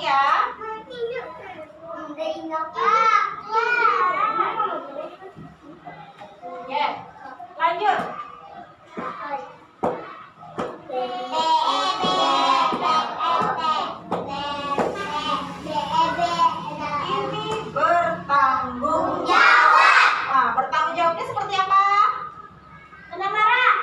ya. Ya, lanjut. Ini bertanggung jawab. Nah, bertanggung jawabnya seperti apa? Marah.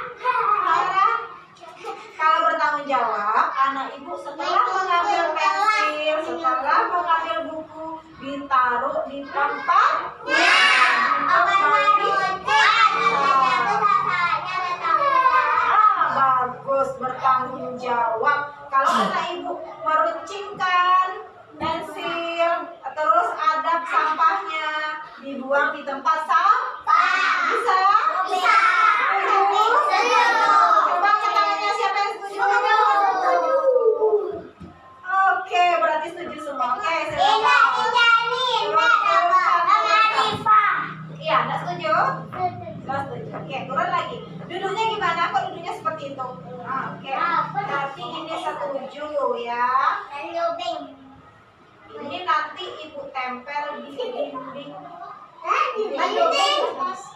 Kalau bertanggung jawab, anak ibu setelah mengambil pensil, setelah mengambil buku, ditaruh di tempatnya. Bagus, bertanggung jawab. Kalau anak ibu meruncingkan pensil, terus ada sampahnya, dibuang di tempat sampah. Bisa? Bisa. Coba angkat tangannya, siapa yang setuju? Oke, berarti setuju semua. Oke, iya, enggak setuju? Enggak setuju. Oke, turun lagi. Duduknya gimana? Kok duduknya seperti itu? Oke. Berarti ini setuju ya. Ini nanti ibu tempel di dinding.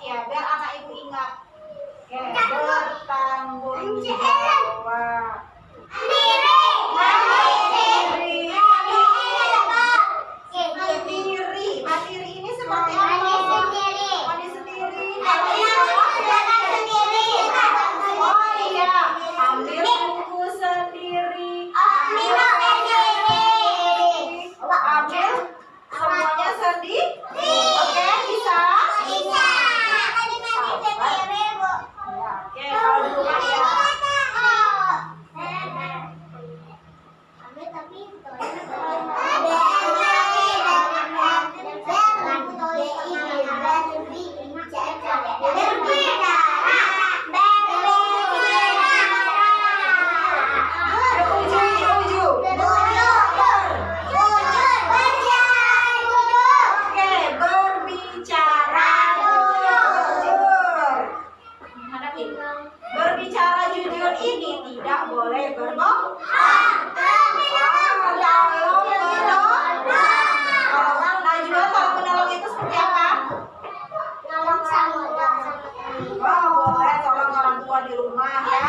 Ya, biar anak ibu ingat. Oke, bertanggung jawab. Mandiri ini seperti apa? Mandi sendiri. Oh iya, ambil buku sendiri. Ambil semuanya sendiri. Oke, bisa? Bisa. Oke, kalau di rumah ya. Berbicara jujur ini tidak boleh berbohong. Najwa, tolong menolong itu seperti apa? Oh, boleh tolong orang tua di rumah ya.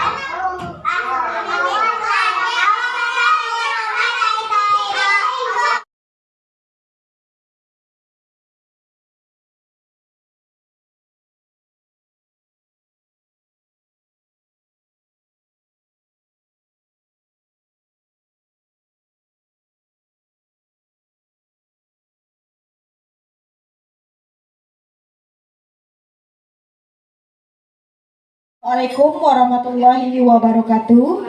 Assalamualaikum warahmatullahi wabarakatuh.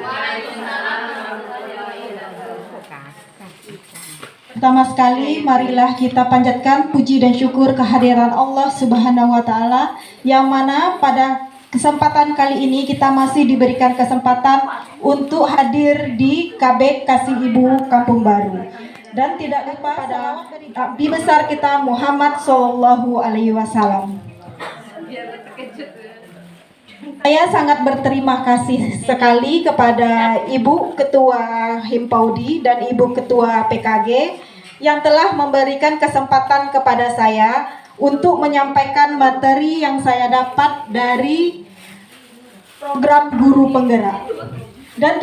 Pertama sekali, marilah kita panjatkan puji dan syukur kehadiran Allah Subhanahu wa Ta'ala, yang mana pada kesempatan kali ini kita masih diberikan kesempatan untuk hadir di KB Kasih Ibu Kampung Baru. Dan tidak lupa pada Nabi besar kita Muhammad Sallallahu Alaihi Wasallam. Saya sangat berterima kasih sekali kepada Ibu Ketua Himpaudi dan Ibu Ketua PKG yang telah memberikan kesempatan kepada saya untuk menyampaikan materi yang saya dapat dari program Guru Penggerak. Dan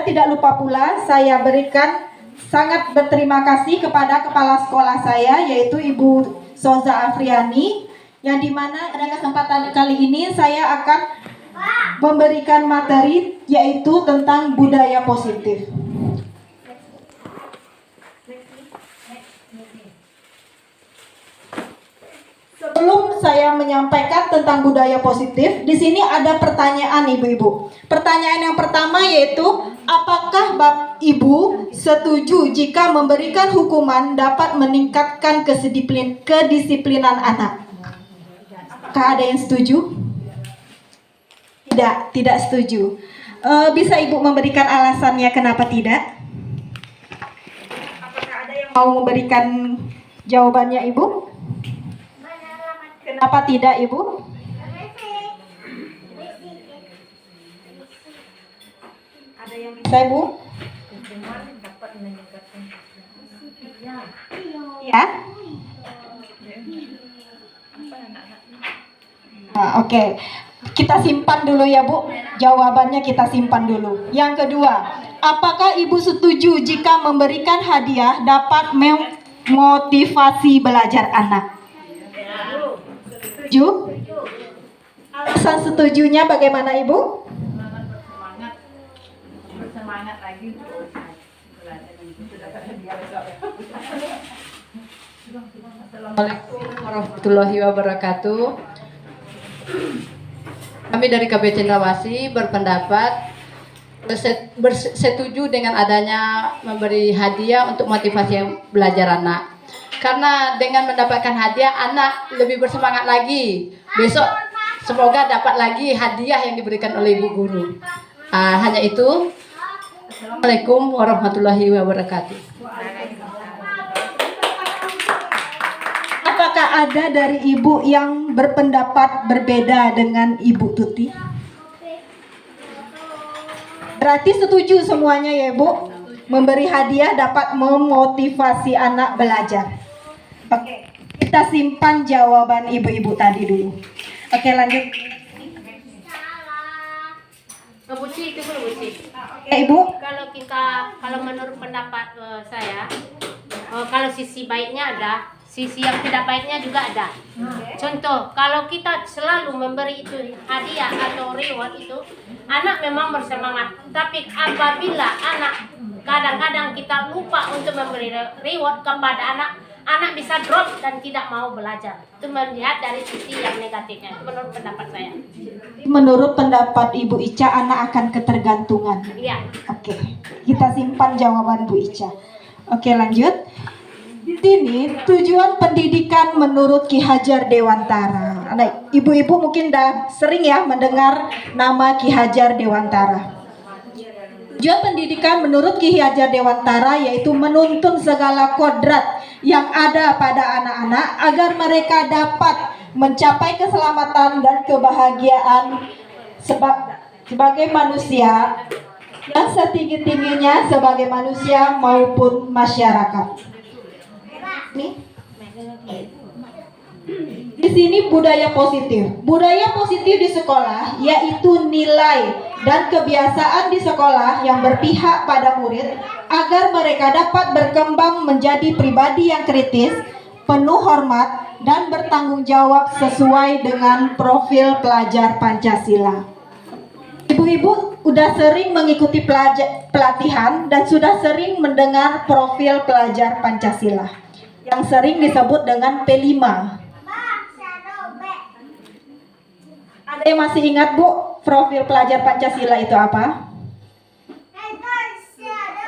tidak lupa pula saya berikan sangat berterima kasih kepada kepala sekolah saya, yaitu Ibu Soza Afriani, yang dimana pada kesempatan kali ini saya akan memberikan materi yaitu tentang budaya positif. Sebelum saya menyampaikan tentang budaya positif, di sini ada pertanyaan ibu-ibu. Pertanyaan yang pertama yaitu, apakah Bapak Ibu setuju jika memberikan hukuman dapat meningkatkan kedisiplinan anak? Apakah ada yang setuju? Tidak setuju. Bisa Ibu memberikan alasannya kenapa tidak? Apakah ada yang mau memberikan jawabannya Ibu? Kenapa tidak Ibu? Ada yang bisa Ibu? Ya. Nah, oke. Kita simpan dulu ya Bu. Jawabannya kita simpan dulu. Yang kedua, apakah Ibu setuju jika memberikan hadiah dapat memotivasi belajar anak? Setuju? Alasan setujunya bagaimana Ibu? Bersemangat lagi untuk belajar itu dapat hadiah besok. Assalamualaikum warahmatullahi wabarakatuh. Kami dari KB Cendrawasih berpendapat setuju dengan adanya memberi hadiah untuk motivasi belajar anak. Karena dengan mendapatkan hadiah, anak lebih bersemangat lagi. Besok semoga dapat lagi hadiah yang diberikan oleh ibu guru. Hanya itu. Assalamualaikum warahmatullahi wabarakatuh. Apakah ada dari Ibu yang berpendapat berbeda dengan Ibu Tuti? Berarti setuju semuanya ya Bu? Memberi hadiah dapat memotivasi anak belajar. Oke, kita simpan jawaban ibu-ibu tadi dulu. Oke, lanjut. Ngebuci itu ngebuci. Oke, Ibu. Kalau menurut pendapat saya, kalau sisi baiknya ada, sisi yang tidak baiknya juga ada. Contoh, kalau kita selalu memberi itu hadiah atau reward itu, anak memang bersemangat. Tapi apabila anak kadang-kadang kita lupa untuk memberi reward kepada anak, anak bisa drop dan tidak mau belajar. Itu melihat dari sisi yang negatifnya. Itu menurut pendapat saya. Menurut pendapat Ibu Ica, anak akan ketergantungan. Iya. Oke, kita simpan jawaban Bu Ica. Oke, lanjut. Di sini tujuan pendidikan menurut Ki Hajar Dewantara. Nah, ibu-ibu mungkin dah sering ya mendengar nama Ki Hajar Dewantara. Tujuan pendidikan menurut Ki Hajar Dewantara yaitu menuntun segala kodrat yang ada pada anak-anak agar mereka dapat mencapai keselamatan dan kebahagiaan sebagai manusia yang setinggi-tingginya sebagai manusia maupun masyarakat. Nih. Di sini budaya positif. Budaya positif di sekolah yaitu nilai dan kebiasaan di sekolah yang berpihak pada murid agar mereka dapat berkembang menjadi pribadi yang kritis, penuh hormat dan bertanggung jawab sesuai dengan profil pelajar Pancasila. Ibu-ibu udah sering mengikuti pelatihan dan sudah sering mendengar profil pelajar Pancasila yang sering disebut dengan P5. Ada yang masih ingat Bu, profil pelajar Pancasila itu apa?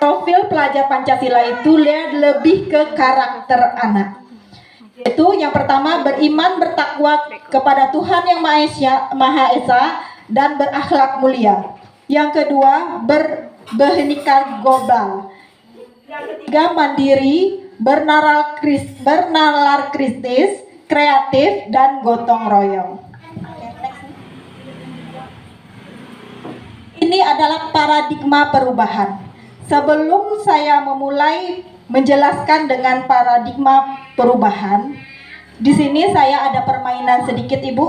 Profil pelajar Pancasila itu lebih ke karakter anak. Itu yang pertama, beriman bertakwa kepada Tuhan yang Maha Esa dan berakhlak mulia. Yang kedua, berbehenika global. Yang ketiga, mandiri, bernalar kritis, kreatif, dan gotong royong. Ini adalah paradigma perubahan. Sebelum saya memulai menjelaskan dengan paradigma perubahan, di sini saya ada permainan sedikit, Ibu.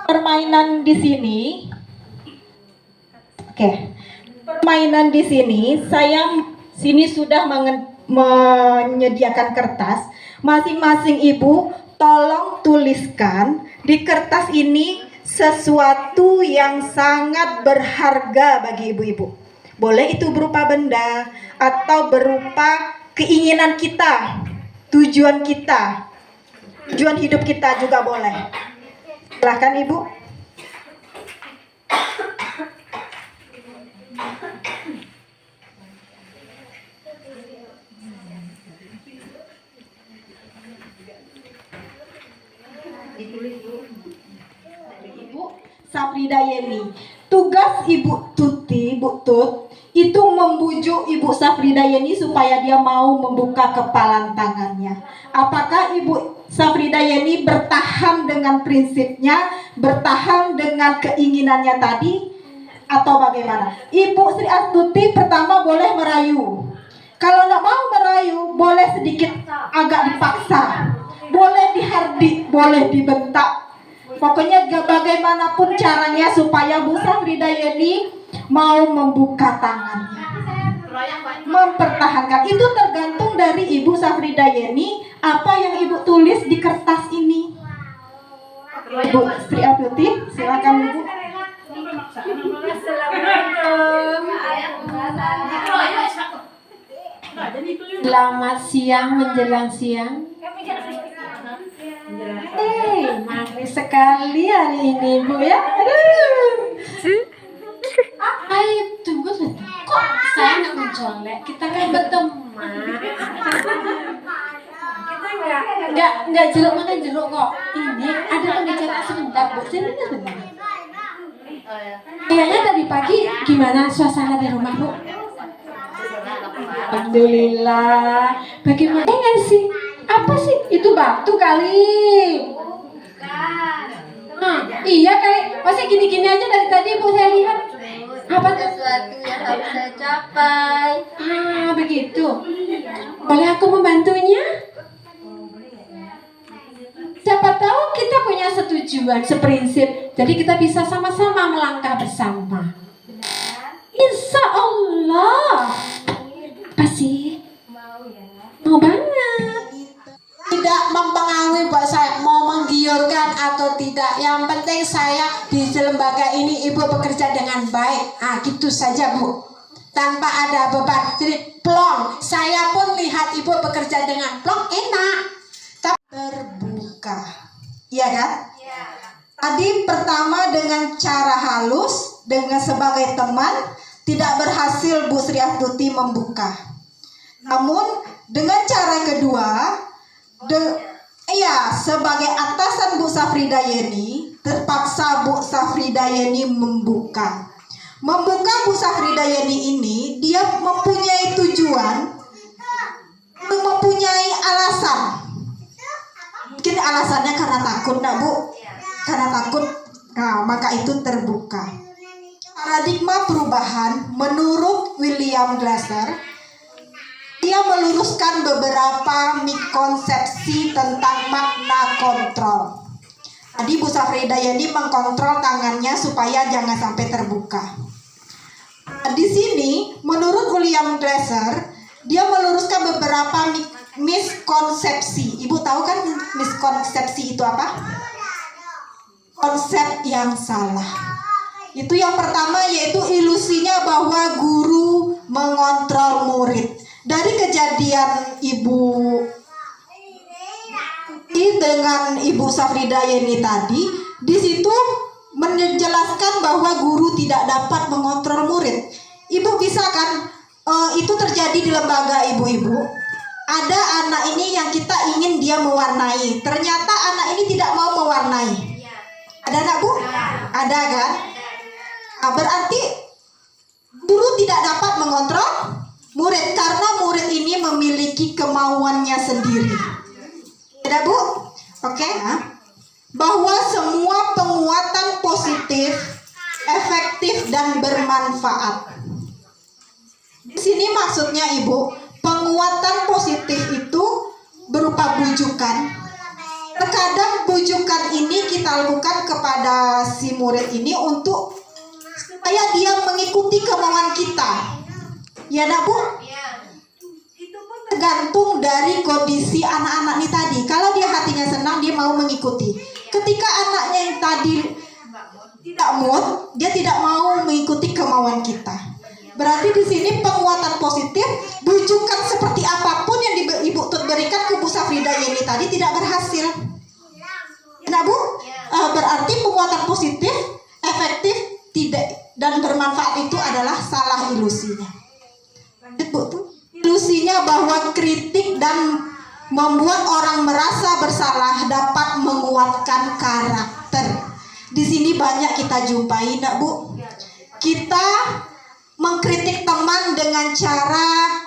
Permainan di sini, permainan di sini saya sudah menyediakan kertas. Masing-masing ibu tolong tuliskan di kertas ini sesuatu yang sangat berharga bagi ibu-ibu. Boleh itu berupa benda atau berupa keinginan kita, tujuan kita, tujuan hidup kita juga boleh. Silahkan Ibu. Ibu Safrida Yeni. Tugas Ibu Tuti, Bu Tut, itu membujuk Ibu Safrida Yeni supaya dia mau membuka kepalan tangannya. Apakah Ibu Safrida Yeni bertahan dengan prinsipnya, bertahan dengan keinginannya tadi, atau bagaimana? Ibu Sri Astuti pertama boleh merayu. Kalau nggak mau merayu, boleh sedikit agak dipaksa, boleh dihardik, boleh dibentak. Pokoknya bagaimanapun caranya supaya Bu Safridayeni mau membuka tangannya, mempertahankan. Itu tergantung dari Ibu Safridayeni apa yang Ibu tulis di kertas ini. Ibu Sri Astuti, silakan Ibu. Selamat siang menjelang siang. Manis sekali hari ini Bu ya. Aduh. Tunggu sebentar. Kok saya nggak mencolek? Kita kan berteman. Nggak jeruk makan jeruk kok. Ini ada pembicaraan sebentar Bu. Sini sebentar. Kayaknya tadi pagi gimana suasana di rumah Bu? Alhamdulillah. Bagaimana sih? Apa sih? Itu batu kali. Iya kali. Masih gini-gini aja dari tadi Bu saya lihat. Apa sesuatu yang harus saya capai? Begitu. Boleh aku membantunya? Siapa tahu kita punya setujuan, seprinsip. Jadi kita bisa sama-sama melangkah bersama. Insya Allah. Apa sih? Mau banget. Tidak mempengaruhi buat saya mau menggiurkan atau tidak. Yang penting saya di lembaga ini Ibu bekerja dengan baik. Gitu saja Bu. Tanpa ada beban. Jadi plong. Saya pun lihat Ibu bekerja dengan plong enak. Terbuka. Iya kan? Tadi pertama dengan cara halus, dengan sebagai teman, tidak berhasil Bu Sri Astuti membuka. Namun dengan cara kedua, sebagai atasan Bu Safridayeni, terpaksa Bu Safridayeni membuka. Membuka Bu Safridayeni ini, dia mempunyai tujuan, mempunyai alasan. Mungkin alasannya karena takut, nak Bu? Karena takut, maka itu terbuka. Paradigma perubahan menurut William Glasser, dia meluruskan beberapa miskonsepsi tentang makna kontrol. Tadi Bu Safridayeni mengkontrol tangannya supaya jangan sampai terbuka. Di sini, menurut William Glasser, dia meluruskan beberapa miskonsepsi. Ibu tahu kan miskonsepsi itu apa? Konsep yang salah. Itu yang pertama, yaitu ilusinya bahwa guru mengontrol murid. Dari kejadian Ibu dengan Ibu Safridayeni tadi, di situ menjelaskan bahwa guru tidak dapat mengontrol murid. Ibu bisa kan, itu terjadi di lembaga ibu-ibu. Ada anak ini yang kita ingin dia mewarnai, ternyata anak ini tidak mau mewarnai. Ada anak Bu? Ada kan? Berarti guru tidak dapat mengontrol murid karena murid ini memiliki kemauannya sendiri. Tidak Bu? Oke? Bahwa semua penguatan positif, efektif dan bermanfaat. Di sini maksudnya Ibu, penguatan positif itu berupa bujukan. Terkadang bujukan ini kita lakukan kepada si murid ini untuk supaya dia mengikuti kemauan kita. Ya nak Bu? Itu pun tergantung dari kondisi anak-anak ini tadi. Kalau dia hatinya senang, dia mau mengikuti. Ketika anaknya yang tadi tidak mood, dia tidak mau mengikuti kemauan kita. Berarti di sini penguatan positif, bujukan seperti apapun yang Ibu berikan ke Bu Safridayeni tadi tidak berhasil. Nah Bu, berarti penguatan positif, efektif, tidak dan bermanfaat itu adalah salah ilusinya. Lanjut Bu tuh. Ilusinya bahwa kritik dan membuat orang merasa bersalah dapat menguatkan karakter. Di sini banyak kita jumpai, nak Bu. Kita mengkritik teman dengan cara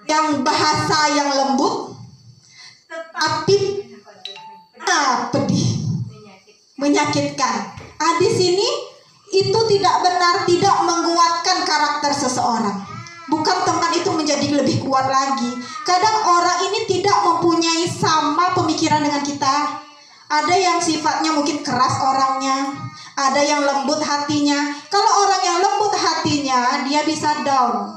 yang bahasa yang lembut, tetapi pedih, menyakitkan. Di sini itu tidak benar, tidak menguatkan karakter seseorang. Bukan teman itu menjadi lebih kuat lagi. Kadang orang ini tidak mempunyai sama pemikiran dengan kita. Ada yang sifatnya mungkin keras orangnya, ada yang lembut hatinya. Kalau orang yang lembut hatinya, dia bisa down,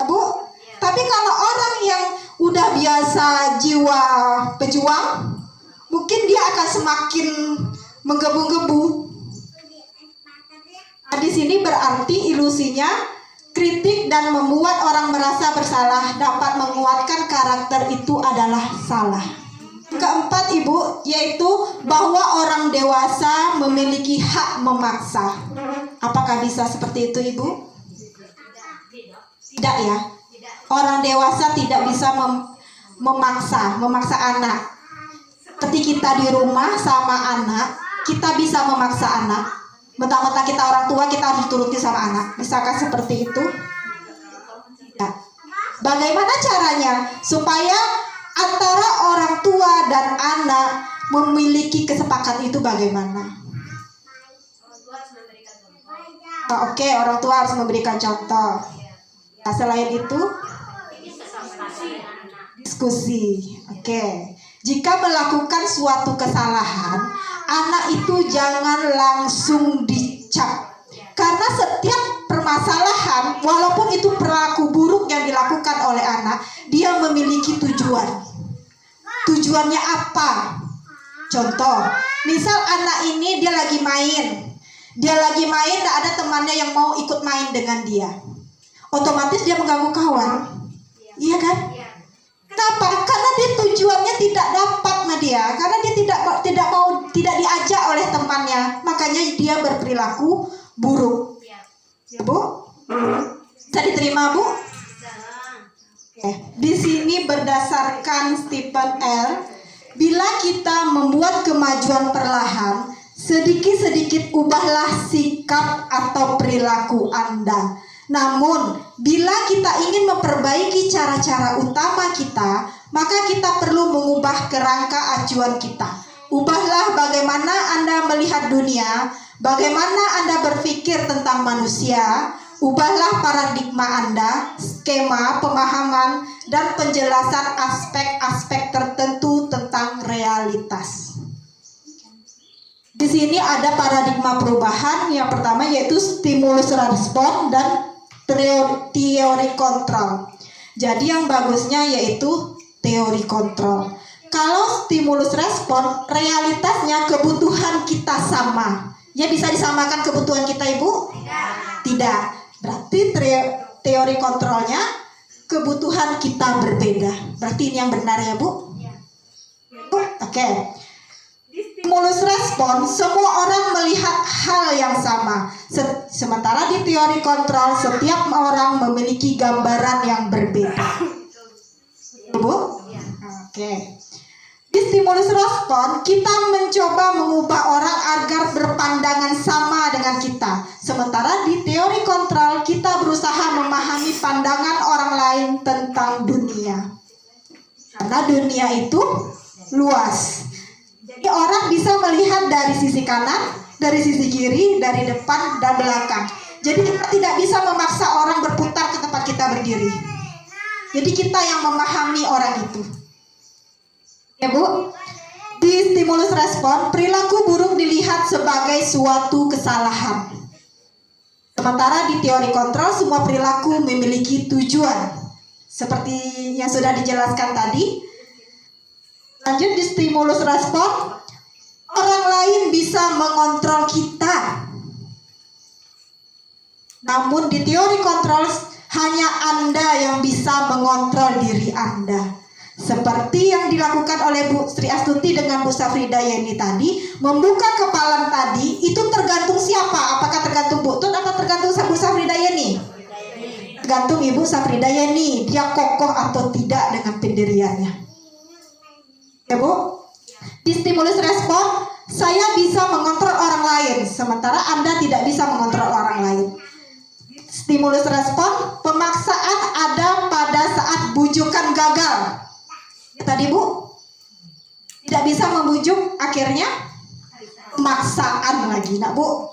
Bu. Tapi kalau orang yang udah biasa jiwa pejuang, mungkin dia akan semakin menggebu-gebu. Nah, di sini berarti ilusinya kritik dan membuat orang merasa bersalah dapat menguatkan karakter itu adalah salah. Keempat, Ibu, yaitu bahwa orang dewasa memiliki hak memaksa. Apakah bisa seperti itu, Ibu? Tidak ya. Orang dewasa tidak bisa memaksa anak. Seperti kita di rumah sama anak, kita bisa memaksa anak. Mentang-mentang kita orang tua, kita harus turuti sama anak. Bisakah seperti itu? Tidak. Bagaimana caranya supaya antara orang tua dan anak memiliki kesepakatan itu bagaimana? Oke, orang tua harus memberikan contoh. Nah, selain itu, diskusi. Oke. Jika melakukan suatu kesalahan, anak itu jangan langsung dicap. Karena setiap permasalahan, walaupun itu perilaku buruk yang dilakukan oleh anak, dia memiliki tujuan. Tujuannya apa? Contoh, misal anak ini dia lagi main, tak ada temannya yang mau ikut main dengan dia. Otomatis dia mengganggu kawan. Iya kan? Kenapa? Karena dia tujuannya tidak dapat sama dia, karena dia tidak diajak oleh temannya, makanya dia berperilaku buruk. Ya, Bu? Bisa diterima, Bu? Oke. Di sini berdasarkan Stephen L, bila kita membuat kemajuan perlahan, sedikit-sedikit ubahlah sikap atau perilaku Anda. Namun, bila kita ingin memperbaiki cara-cara utama kita, maka kita perlu mengubah kerangka acuan kita. Ubahlah bagaimana Anda melihat dunia, bagaimana Anda berpikir tentang manusia. Ubahlah paradigma Anda, skema, pemahaman, dan penjelasan aspek-aspek tertentu tentang realitas. Di sini ada paradigma perubahan. Yang pertama yaitu stimulus respon dan teori kontrol. Jadi yang bagusnya yaitu teori kontrol. Kalau stimulus respon, realitasnya kebutuhan kita sama. Ya, bisa disamakan kebutuhan kita, Ibu? Tidak. Berarti teori kontrolnya kebutuhan kita berbeda. Berarti ini yang benar ya, Bu? Oke. Stimulus respon, semua orang melihat hal yang sama. Sementara di teori kontrol, setiap orang memiliki gambaran yang berbeda. Bu? Oke. Di stimulus respon, kita mencoba mengubah orang agar berpandangan sama dengan kita. Sementara di teori kontrol, kita berusaha memahami pandangan orang lain tentang dunia. Karena dunia itu luas. Jadi orang bisa melihat dari sisi kanan, dari sisi kiri, dari depan dan belakang. Jadi kita tidak bisa memaksa orang berputar ke tempat kita berdiri. Jadi kita yang memahami orang itu. Ya, Bu? Di stimulus respon, perilaku buruk dilihat sebagai suatu kesalahan. Sementara di teori kontrol, semua perilaku memiliki tujuan. Seperti yang sudah dijelaskan tadi. Lanjut di stimulus respon, orang lain bisa mengontrol kita. Namun di teori kontrol, hanya Anda yang bisa mengontrol diri Anda. Seperti yang dilakukan oleh Bu Sri Astuti dengan Bu Safrida Yeni tadi, membuka kepalan tadi, itu tergantung siapa? Apakah tergantung Bu Tut atau tergantung Bu Safrida Yeni? Tergantung Ibu Safrida Yeni, dia kokoh atau tidak dengan pendiriannya. Ya, Bu? Di stimulus respon, saya bisa mengontrol orang lain, sementara Anda tidak bisa mengontrol orang lain. Stimulus respon, pemaksaan ada pada saat bujukan gagal. Tadi, Bu, tidak bisa membujuk, akhirnya pemaksaan lagi, nak, Bu.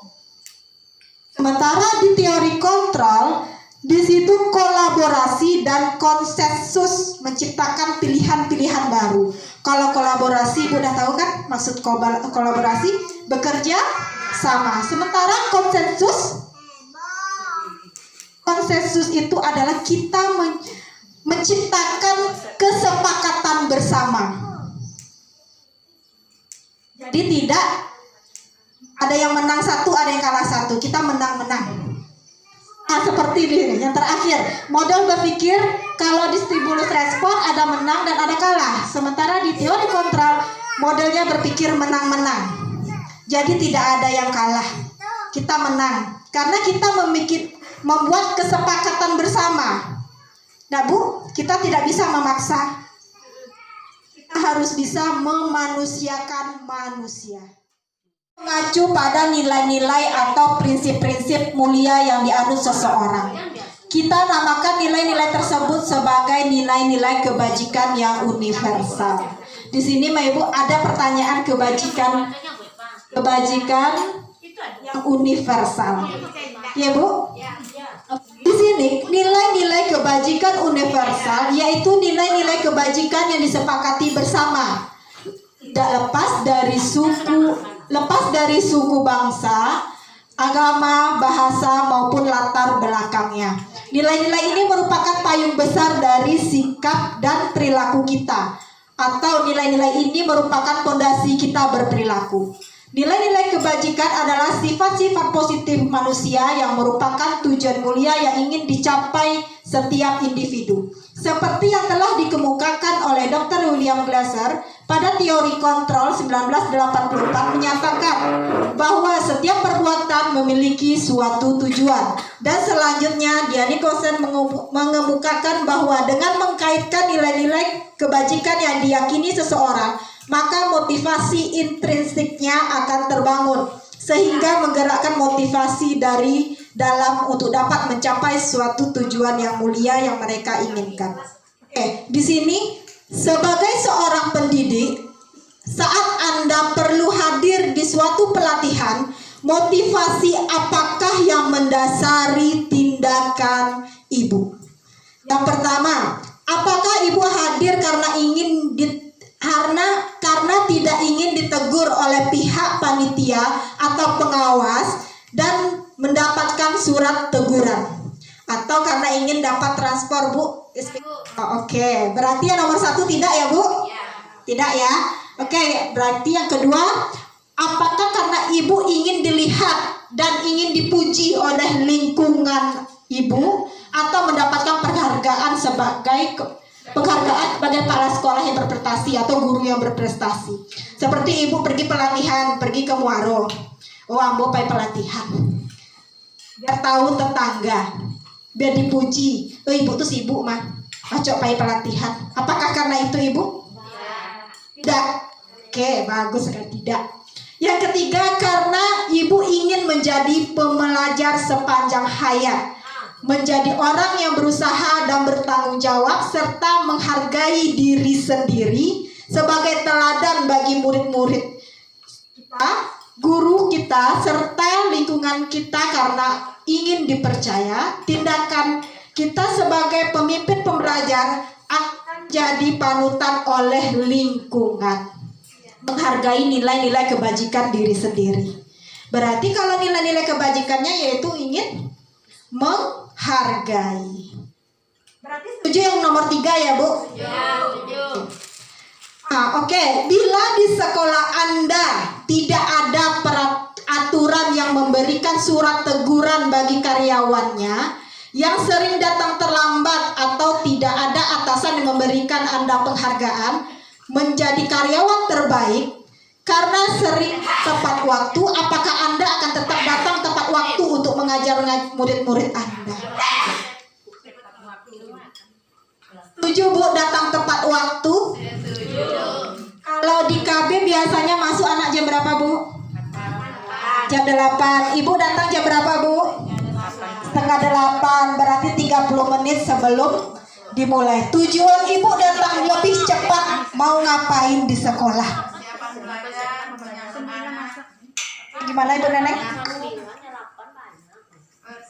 Sementara di teori kontrol, di situ kolaborasi dan konsensus menciptakan pilihan-pilihan baru. Kalau kolaborasi, Ibu udah tahu kan maksud kolaborasi? Bekerja sama. Sementara konsensus itu adalah kita menciptakan kesepakatan bersama. Jadi tidak ada yang menang satu, ada yang kalah satu. Kita menang-menang. Nah, seperti ini yang terakhir, model berpikir kalau di stimulus respon ada menang dan ada kalah. Sementara di teori kontrol modelnya berpikir menang-menang. Jadi tidak ada yang kalah. Kita menang karena kita membuat kesepakatan bersama. Nah, Bu, kita tidak bisa memaksa. Kita harus bisa memanusiakan manusia. Mengacu pada nilai-nilai atau prinsip-prinsip mulia yang dianut seseorang. Kita namakan nilai-nilai tersebut sebagai nilai-nilai kebajikan yang universal. Di sini, Ibu, ada pertanyaan kebajikan yang universal. Ya, Bu? Di sini nilai-nilai kebajikan universal yaitu nilai-nilai kebajikan yang disepakati bersama. Tidak lepas dari suku bangsa, agama, bahasa maupun latar belakangnya. Nilai-nilai ini merupakan payung besar dari sikap dan perilaku kita, atau nilai-nilai ini merupakan fondasi kita berperilaku. Nilai-nilai kebajikan adalah sifat-sifat positif manusia yang merupakan tujuan mulia yang ingin dicapai setiap individu. Seperti yang telah dikemukakan oleh Dr. William Glasser pada teori kontrol 1984 menyatakan bahwa setiap perbuatan memiliki suatu tujuan. Dan selanjutnya Dia Nicholson mengemukakan bahwa dengan mengkaitkan nilai-nilai kebajikan yang diyakini seseorang, maka motivasi intrinsiknya akan terbangun sehingga menggerakkan motivasi dari dalam untuk dapat mencapai suatu tujuan yang mulia yang mereka inginkan. Di sini sebagai seorang pendidik, saat Anda perlu hadir di suatu pelatihan, motivasi apakah yang mendasari tindakan Ibu? Yang pertama, apakah Ibu hadir karena tidak ingin ditegur oleh pihak panitia atau pengawas dan mendapatkan surat teguran, atau karena ingin dapat transport, Bu? Oke, berarti yang nomor 1 tidak ya, Bu? Tidak ya. Oke, berarti yang kedua, apakah karena Ibu ingin dilihat dan ingin dipuji oleh lingkungan Ibu, atau mendapatkan penghargaan sebagai para sekolah yang berprestasi atau guru yang berprestasi? Seperti Ibu pergi pelatihan, pergi ke Muaro. Oh, ambo pai pelatihan. Biar tahu tetangga, biar dipuji. Oh, Ibu tuh sibuk mah. Acok pai pelatihan. Apakah karena itu, Ibu? Tidak. Oke, bagus kan, tidak. Yang ketiga, karena Ibu ingin menjadi pembelajar sepanjang hayat, menjadi orang yang berusaha dan bertanggung jawab serta menghargai diri sendiri sebagai teladan bagi murid-murid kita, guru kita, serta lingkungan kita, karena ingin dipercaya tindakan kita sebagai pemimpin pembelajar akan jadi panutan oleh lingkungan. Menghargai nilai-nilai kebajikan diri sendiri. Berarti kalau nilai-nilai kebajikannya yaitu ingin menghargai. Berarti setuju yang nomor 3 ya, Bu? Ya, setuju. Oke. Bila di sekolah Anda tidak ada aturan yang memberikan surat teguran bagi karyawannya yang sering datang terlambat, atau tidak ada atasan yang memberikan Anda penghargaan menjadi karyawan terbaik karena sering tepat waktu, apakah Anda akan tetap datang tepat waktu untuk mengajar murid-murid Anda? Setuju, Bu, datang tepat waktu? Setuju. Kalau di KB biasanya masuk anak jam berapa, Bu? Jam 8. Ibu datang jam berapa, Bu? Setengah 8. Berarti 30 menit sebelum dimulai. Tujuan Ibu datang lebih cepat mau ngapain di sekolah? Gimana Ibu Neneng?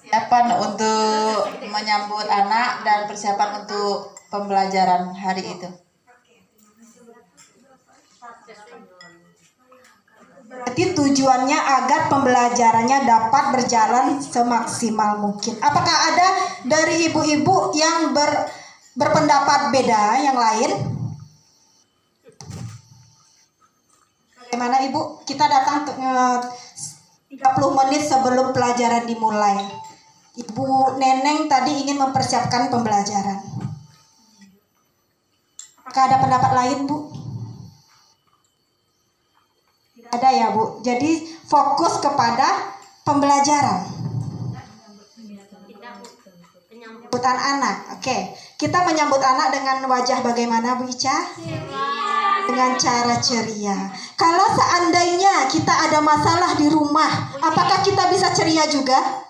Persiapan untuk menyambut anak dan persiapan untuk pembelajaran hari itu. Berarti tujuannya agar pembelajarannya dapat berjalan semaksimal mungkin. Apakah ada dari ibu-ibu yang berpendapat beda yang lain? Bagaimana Ibu? Kita datang 30 menit sebelum pelajaran dimulai. Ibu Neneng tadi ingin mempersiapkan pembelajaran. Apakah ada pendapat lain, Bu? Tidak ada ya, Bu. Jadi fokus kepada pembelajaran. Penyambutan anak. Oke. Kita menyambut anak dengan wajah bagaimana, Bu Ica? Dengan cara ceria. Kalau seandainya kita ada masalah di rumah, apakah kita bisa ceria juga?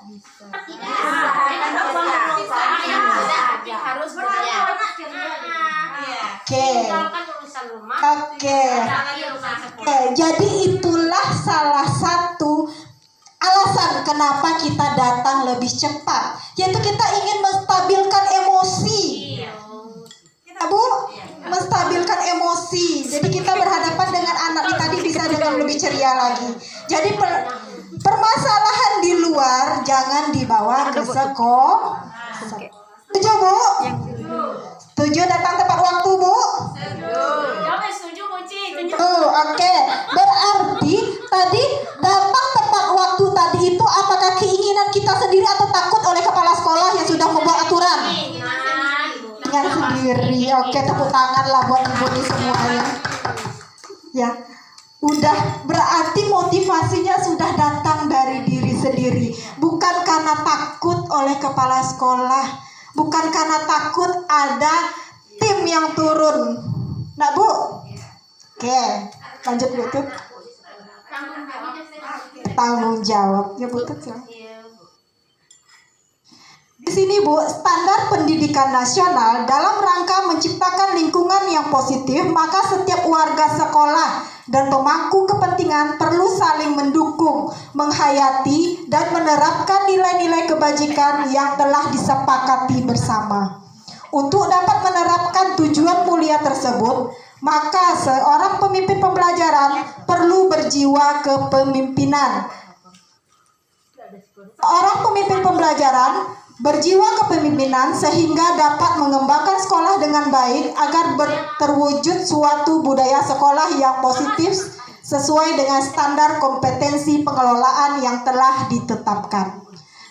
Harus berbeda. Oke. Oke. Jadi itulah salah satu alasan kenapa kita datang lebih cepat, yaitu kita ingin menstabilkan emosi. Ya, Bu? Menstabilkan emosi. Jadi kita berhadapan dengan anak tadi bisa dengan lebih ceria lagi. Jadi permasalahan di luar jangan dibawa ke sekolah. Setuju, Bu? Setuju datang tepat waktu, Bu? Oke. Berarti tadi datang tepat waktu tadi itu apakah keinginan kita sendiri atau takut oleh kepala sekolah yang sudah membuat aturan? Dengan sendiri. Oke, tepuk tangan lah buat ibu ini semuanya. Ya. Udah berarti motivasinya sudah datang dari diri sendiri, bukan karena takut oleh kepala sekolah, bukan karena takut ada tim yang turun. Nah, Bu? Oke, lanjut Bu tuh. Tanggung jawab. Ya, Bu tuh. Di sini, Bu, standar pendidikan nasional dalam rangka menciptakan lingkungan yang positif, maka setiap warga sekolah dan pemangku kepentingan perlu saling mendukung, menghayati, dan menerapkan nilai-nilai kebajikan yang telah disepakati bersama. Untuk dapat menerapkan tujuan mulia tersebut, maka seorang pemimpin pembelajaran perlu berjiwa kepemimpinan. Seorang pemimpin pembelajaran berjiwa kepemimpinan sehingga dapat mengembangkan sekolah dengan baik agar terwujud suatu budaya sekolah yang positif sesuai dengan standar kompetensi pengelolaan yang telah ditetapkan.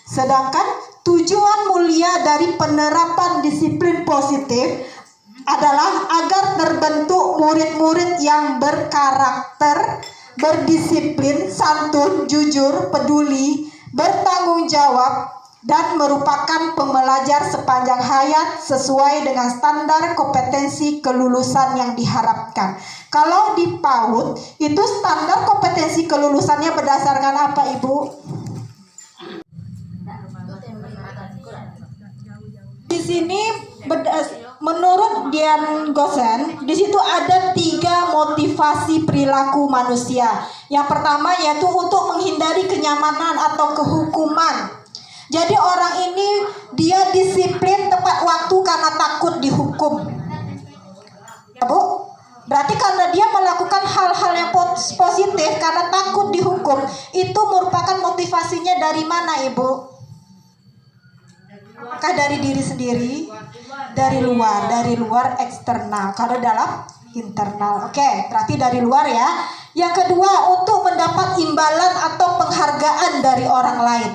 Sedangkan tujuan mulia dari penerapan disiplin positif adalah agar terbentuk murid-murid yang berkarakter, berdisiplin, santun, jujur, peduli, bertanggung jawab, dan merupakan pembelajar sepanjang hayat sesuai dengan standar kompetensi kelulusan yang diharapkan. Kalau di PAUD itu standar kompetensi kelulusannya berdasarkan apa, Ibu? Di sini menurut Dian Gosen, di situ ada 3 motivasi perilaku manusia. Yang pertama yaitu untuk menghindari kenyamanan atau kehukuman. Jadi orang ini dia disiplin tepat waktu karena takut dihukum. Ya, Bu? Berarti karena dia melakukan hal-hal yang positif karena takut dihukum, itu merupakan motivasinya dari mana, Ibu? Apakah dari diri sendiri? Dari luar eksternal. Kalau dalam internal. Oke, berarti dari luar ya. Yang kedua, untuk mendapat imbalan atau penghargaan dari orang lain.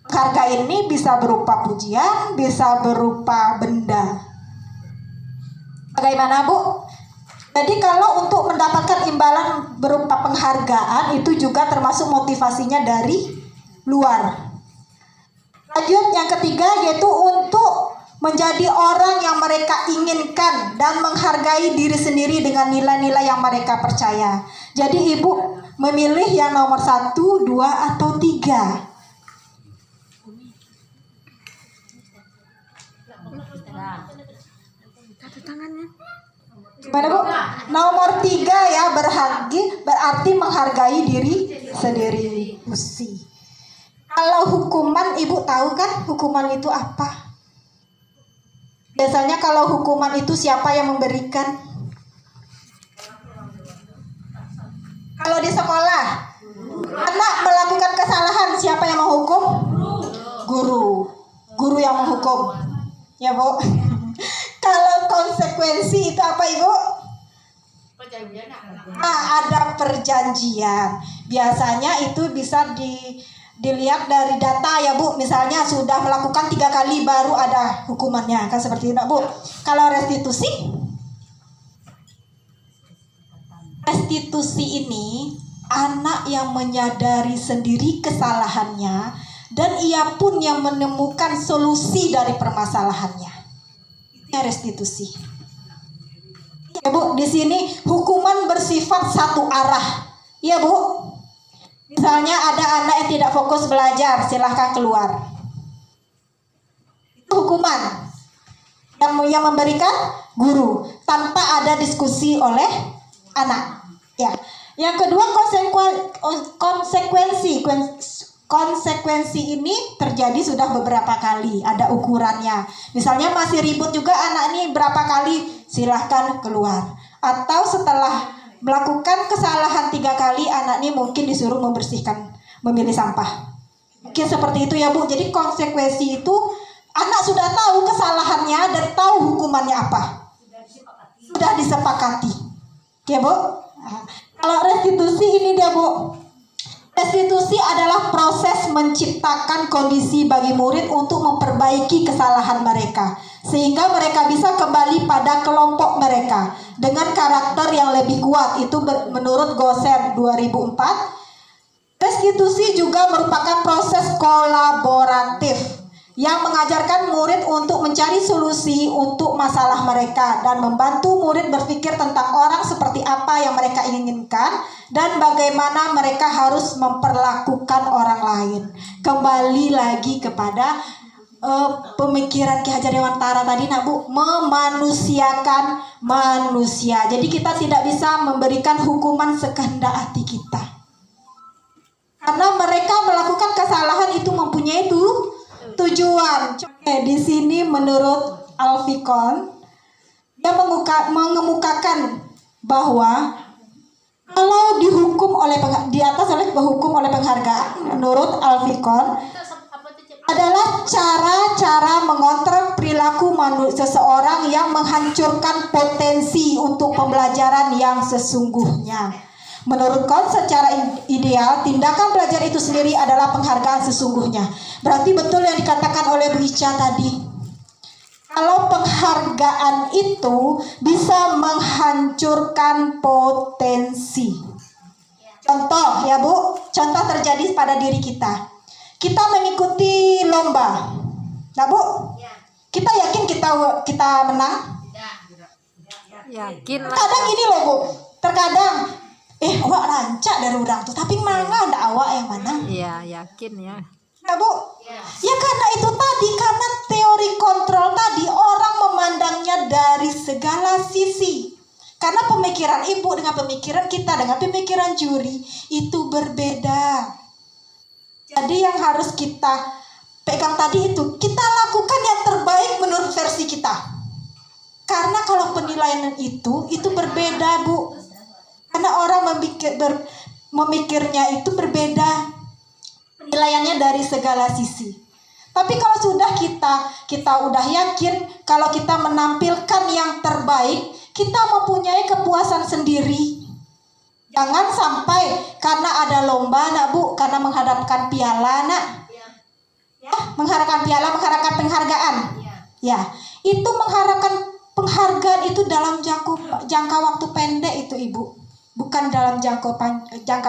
Harga ini bisa berupa pujian, bisa berupa benda. Bagaimana, Bu? Jadi kalau untuk mendapatkan imbalan berupa penghargaan itu juga termasuk motivasinya dari luar. Lanjut yang ketiga yaitu untuk menjadi orang yang mereka inginkan dan menghargai diri sendiri dengan nilai-nilai yang mereka percaya. Jadi Ibu memilih yang nomor 1, 2, atau 3. Gimana, Bu? Nomor 3 ya, berarti menghargai diri sendiri. Kalau hukuman Ibu tahu kan hukuman itu apa? Biasanya kalau hukuman itu siapa yang memberikan? Kalau di sekolah, anak melakukan kesalahan, siapa yang menghukum? Guru. Guru yang menghukum. Ya, Bu. Kalau konsekuensi itu apa, Ibu? Ada perjanjian. Biasanya itu bisa dilihat dari data ya, Bu. Misalnya sudah melakukan 3 kali baru ada hukumannya, kan seperti itu, Bu. Kalau restitusi ini anak yang menyadari sendiri kesalahannya dan ia pun yang menemukan solusi dari permasalahannya. Ini restitusi. Ya, Bu, di sini hukuman bersifat satu arah. Ya, Bu. Misalnya ada anak yang tidak fokus belajar, silahkan keluar. Itu hukuman yang memberikan guru tanpa ada diskusi oleh anak. Ya. Yang kedua, konsekuensi ini terjadi sudah beberapa kali, ada ukurannya. Misalnya masih ribut juga anak ini berapa kali, silahkan keluar. Atau setelah melakukan kesalahan 3 kali, anak ini mungkin disuruh memilih sampah. Mungkin seperti itu ya, Bu. Jadi konsekuensi itu anak sudah tahu kesalahannya dan tahu hukumannya apa. Sudah disepakati. Oke, Bu. Nah, kalau restitusi ini dia, Bu. Restitusi adalah proses menciptakan kondisi bagi murid untuk memperbaiki kesalahan mereka, sehingga mereka bisa kembali pada kelompok mereka dengan karakter yang lebih kuat. Itu menurut Gosser 2004. Restitusi juga merupakan proses kolaboratif yang mengajarkan murid untuk mencari solusi untuk masalah mereka dan membantu murid berpikir tentang orang seperti apa yang mereka inginkan dan bagaimana mereka harus memperlakukan orang lain. Kembali lagi kepada pemikiran Ki Hajar Dewantara tadi, nak, Bu, memanusiakan manusia. Jadi kita tidak bisa memberikan hukuman sekehendak hati kita, karena mereka melakukan kesalahan itu mempunyai tujuan. Di sini menurut Alfikon, dia mengemukakan bahwa kalau dihukum oleh penghargaan, menurut Alfikon adalah cara-cara mengontrol perilaku seseorang yang menghancurkan potensi untuk pembelajaran yang sesungguhnya. Menurut Kon, secara ideal, tindakan belajar itu sendiri adalah penghargaan sesungguhnya. Berarti betul yang dikatakan oleh Bu Ica tadi. Kalau penghargaan itu bisa menghancurkan potensi. Contoh ya, Bu, contoh terjadi pada diri kita. Kita mengikuti lomba. Nah, Bu, kita yakin kita menang? Yakin lah. Kadang gini loh, Bu. Terkadang awak rancak dari orang tuh, tapi mana ada awak yang menang? Iya, yakin ya. Nah, Bu, ya karena itu tadi, karena teori kontrol tadi, orang memandangnya dari segala sisi. Karena pemikiran ibu dengan pemikiran kita, dengan pemikiran juri itu berbeda. Jadi yang harus kita pegang tadi itu, kita lakukan yang terbaik menurut versi kita. Karena kalau penilaian itu berbeda, Bu. Karena orang memikirnya itu berbeda. Penilaiannya dari segala sisi. Tapi kalau sudah kita udah yakin kalau kita menampilkan yang terbaik, kita mempunyai kepuasan sendiri. Jangan sampai karena ada lomba, nak, Bu, karena menghadapkan piala, nak. Ya, mengharapkan piala, mengharapkan penghargaan. Ya, itu mengharapkan penghargaan itu dalam jangka waktu pendek itu, Ibu. Bukan dalam jangka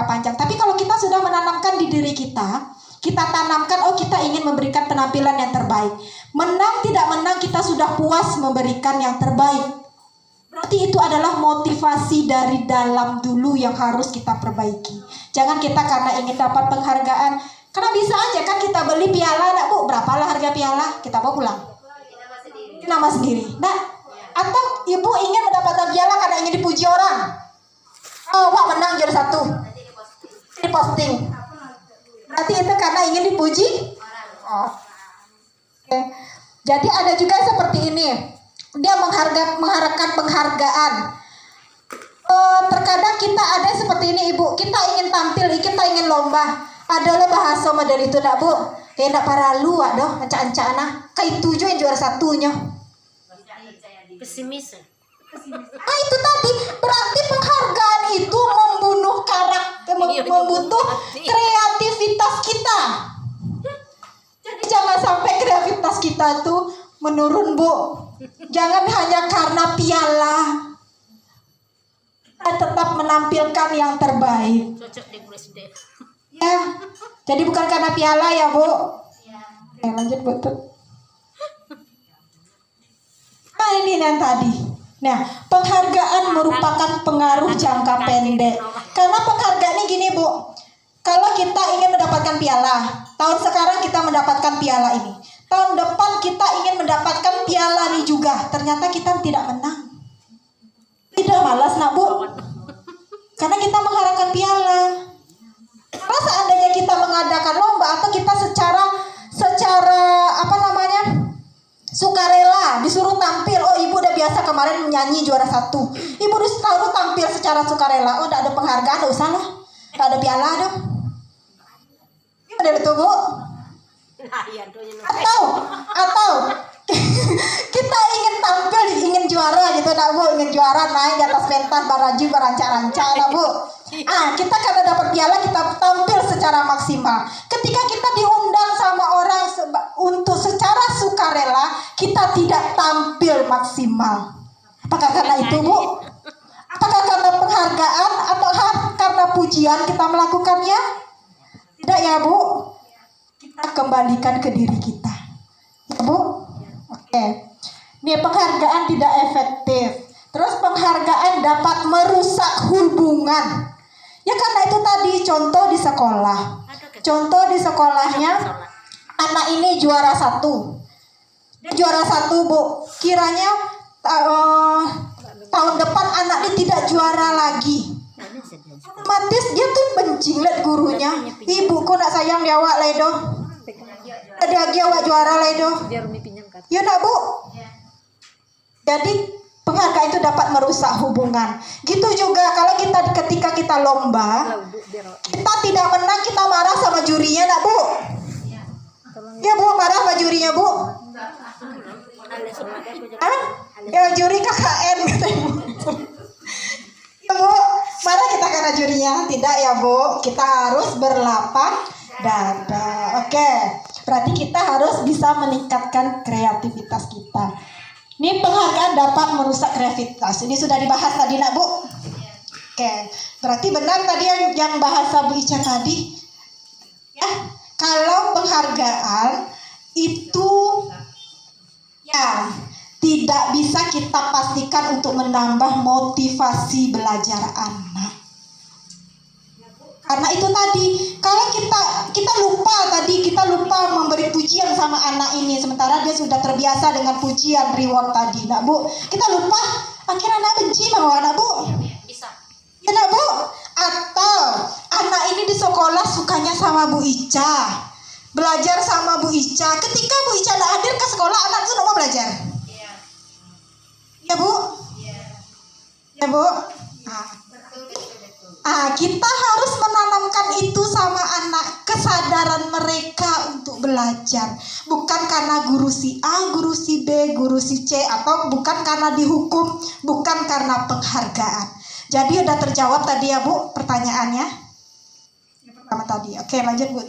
panjang. Tapi kalau kita sudah menanamkan di diri kita tanamkan, kita ingin memberikan penampilan yang terbaik. Menang tidak menang, kita sudah puas memberikan yang terbaik. Berarti itu adalah motivasi dari dalam dulu yang harus kita perbaiki. Jangan kita karena ingin dapat penghargaan. Karena bisa aja kan kita beli piala, nak, Bu, berapalah harga piala, kita bawa pulang. Nama sendiri. Nah, atau ibu ingin mendapatkan piala karena ingin dipuji orang. Wah, menang juara 1. Diposting. Berarti itu karena ingin dipuji Oke. Jadi ada juga seperti ini. Dia mengharapkan penghargaan. Terkadang kita ada seperti ini Ibu. Kita ingin tampil, kita ingin lomba. Adalah bahasa model itu dak Bu. Ndak paralu doh ancak-ancak nah. Kai tujuh yang juara satunya. Pesimis. Nah itu tadi berarti penghargaan itu membunuh karakter, membutuh kreativitas kita. Jadi jangan sampai kreativitas kita tuh menurun Bu. Jangan hanya karena piala. Kita tetap menampilkan yang terbaik. Cocok di SD. Ya, jadi bukan karena piala ya Bu. Oke, lanjut Bu. Nah ini yang tadi. Nah, penghargaan merupakan pengaruh jangka pendek. Karena penghargaan ini gini Bu. Kalau kita ingin mendapatkan piala, tahun sekarang kita mendapatkan piala ini. Tahun depan kita ingin mendapatkan piala ini juga. Ternyata kita tidak menang. Tidak malas nak Bu. Karena kita mengharapkan piala. Karena seandainya kita mengadakan lomba atau kita secara sukarela disuruh tampil, oh ibu udah biasa kemarin menyanyi juara 1, ibu disuruh tampil secara sukarela, oh udah ada penghargaan, udah usah lah, udah ada piala dong. Gimana itu Bu? Atau kita ingin tampil, ingin juara gitu nak Bu, ingin juara naik di atas pentas baraju berancak-rancak nak Bu. Kita karena dapat piala kita tampil secara maksimal. Ketika kita diundang sama orang untuk secara sukarela, kita tidak tampil maksimal. Apakah karena itu Bu? Apakah karena penghargaan atau karena pujian kita melakukannya? Tidak ya Bu. Kita kembalikan ke diri kita. Ya Bu? Oke. Nih penghargaan tidak efektif. Terus penghargaan dapat merusak hubungan. Ya karena itu tadi contoh di sekolah. Contoh di sekolahnya anak ini juara 1. Dia juara 1 Bu. Kiranya tahun depan anak ini tidak juara lagi. Otomatis dia tuh benci lihat gurunya. Ibuku nak sayang dia awak ledo. Dia awak juara ledo. Ya nak Bu. Jadi penghargaan itu dapat merusak hubungan. Gitu juga kalau ketika kita lomba, kita tidak menang, kita marah sama jurinya nak Bu. Ya Bu, marah sama jurinya Bu. Ya juri KKN gitu ya Bu. Marah kita karena jurinya? Tidak ya Bu. Kita harus berlapang dada. Oke. Berarti kita harus bisa meningkatkan kreativitas kita. Ini penghargaan dapat merusak kreativitas. Ini sudah dibahas tadi nak Bu. Oke. Berarti benar tadi yang bahasa Bu Ica tadi. Ya, kalau penghargaan itu ya tidak bisa kita pastikan untuk menambah motivasi belajar anak. Karena itu tadi, kalau kita lupa memberi pujian sama anak ini, sementara dia sudah terbiasa dengan pujian reward tadi, nak Bu. Kita lupa, akhirnya anak benci sama anak Bu. Bisa. Ya nak Bu. Atau anak ini di sekolah sukanya sama Bu Ica, belajar sama Bu Ica. Ketika Bu Ica tidak hadir ke sekolah, anak itu tidak mau belajar. Ya Bu. Ya Bu. Kita harus menanamkan itu sama anak, kesadaran mereka untuk belajar. Bukan karena guru si A, guru si B, guru si C, atau bukan karena dihukum, bukan karena penghargaan. Jadi udah terjawab tadi ya Bu pertanyaannya. Yang pertama tadi. Oke, lanjut Bu.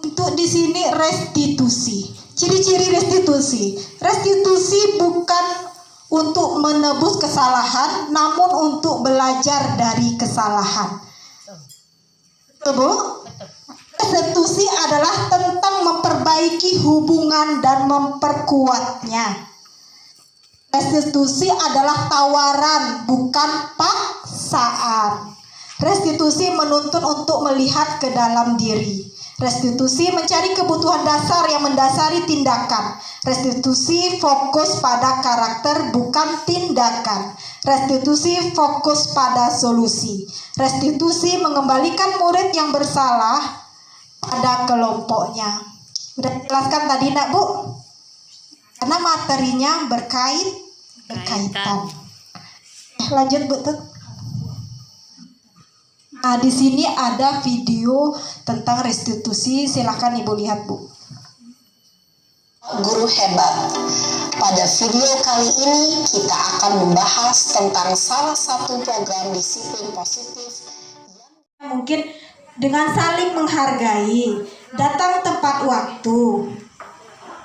Untuk di sini restitusi. Ciri-ciri restitusi. Restitusi bukan untuk menebus kesalahan, namun untuk belajar dari kesalahan. Betul Bu? Restitusi adalah tentang memperbaiki hubungan dan memperkuatnya. Restitusi adalah tawaran, bukan paksaan. Restitusi menuntun untuk melihat ke dalam diri. Restitusi mencari kebutuhan dasar yang mendasari tindakan. Restitusi fokus pada karakter bukan tindakan. Restitusi fokus pada solusi. Restitusi mengembalikan murid yang bersalah pada kelompoknya. Udah jelaskan tadi nak Bu? Karena materinya berkaitan. Lanjut Bu Tut. Nah, di sini ada video tentang restitusi, silahkan Ibu lihat Bu. Guru hebat. Pada video kali ini kita akan membahas tentang salah satu program disiplin positif. Mungkin dengan saling menghargai, datang tepat waktu,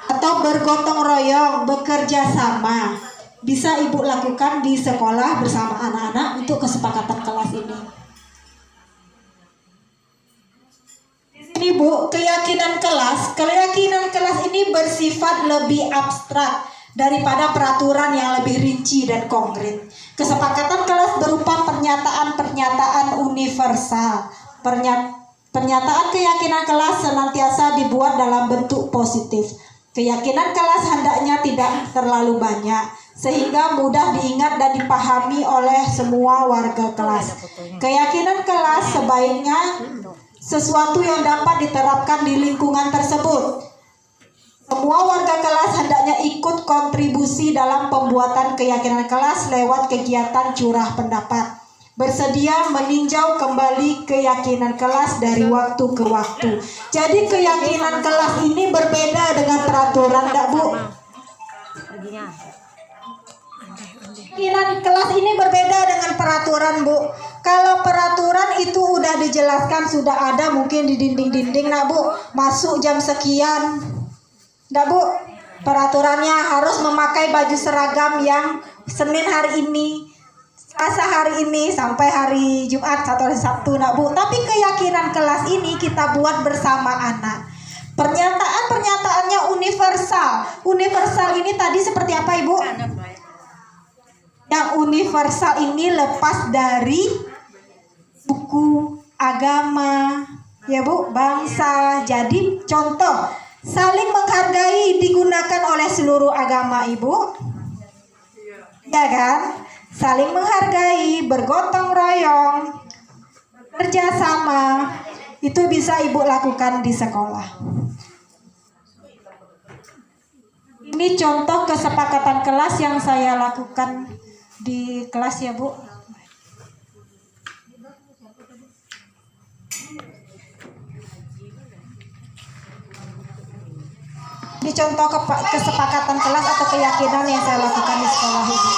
atau bergotong royong, bekerja sama, bisa Ibu lakukan di sekolah bersama anak-anak untuk kesepakatan kelas ini. Ini Bu, keyakinan kelas ini bersifat lebih abstrak daripada peraturan yang lebih rinci dan konkret. Kesepakatan kelas berupa pernyataan-pernyataan universal. Pernyataan keyakinan kelas senantiasa dibuat dalam bentuk positif. Keyakinan kelas hendaknya tidak terlalu banyak, sehingga mudah diingat dan dipahami oleh semua warga kelas. Keyakinan kelas sebaiknya sesuatu yang dapat diterapkan di lingkungan tersebut. Semua warga kelas hendaknya ikut kontribusi dalam pembuatan keyakinan kelas lewat kegiatan curah pendapat. Bersedia meninjau kembali keyakinan kelas dari waktu ke waktu. Jadi keyakinan kelas ini berbeda dengan peraturan, enggak Bu? Keyakinan kelas ini berbeda dengan peraturan Bu. Kalau peraturan itu udah dijelaskan, sudah ada mungkin di dinding-dinding, nah Bu, masuk jam sekian, nah Bu, peraturannya harus memakai baju seragam yang Senin hari ini, Selasa hari ini, sampai hari Jumat atau hari Sabtu, nah Bu. Tapi keyakinan kelas ini kita buat bersama anak. Pernyataan-pernyataannya universal. Universal ini tadi seperti apa Ibu? Yang universal ini lepas dari suku, agama, ya Bu, bangsa. Jadi contoh, saling menghargai digunakan oleh seluruh agama Ibu. Ya kan? Saling menghargai, bergotong royong, bekerja sama, itu bisa Ibu lakukan di sekolah. Ini contoh kesepakatan kelas yang saya lakukan di kelas ya Bu. Ini contoh kesepakatan kelas atau keyakinan yang saya lakukan di sekolah Ibu.